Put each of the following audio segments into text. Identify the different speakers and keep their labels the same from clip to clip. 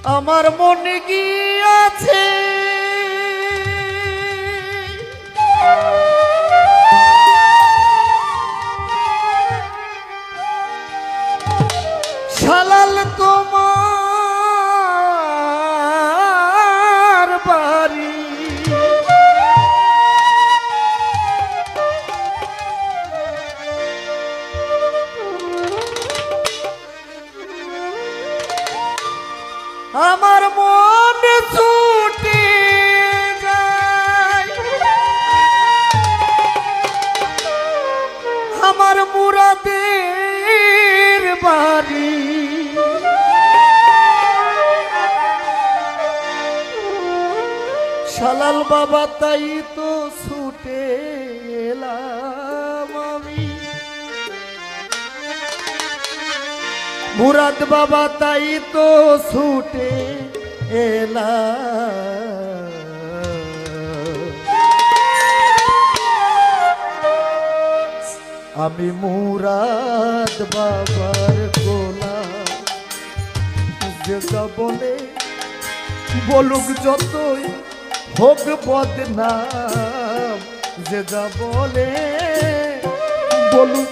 Speaker 1: আমার মনে গিয়াছে শালাল তোমার বাড়ি আমার মন ছুটে যায় আমার মুরাদের বাড়ি শালাল বাবা তাই তো ছুটে এলাম আমি মুরাদ বাবা তাই তো ছুটে এলাম আমি মুরাদ বাবার গোলাম যে যা বলে বলুক যতই হোক বদনাম যে যা বলে বলুক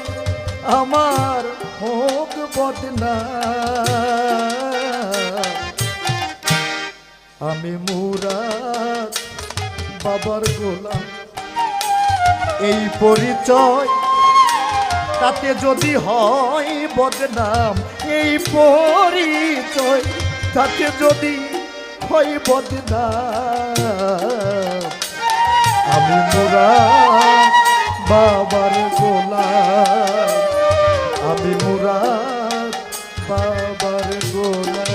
Speaker 1: আমার হোক বদনাম আমি মুরাদ বাবার গোলাম এই পরিচয় তাতে যদি হয় বদনাম এই পরিচয় তাতে যদি হয় বদনাম আমি মুরাদ বাবার গোলাম আমি মুরাদ বাবার গোলাম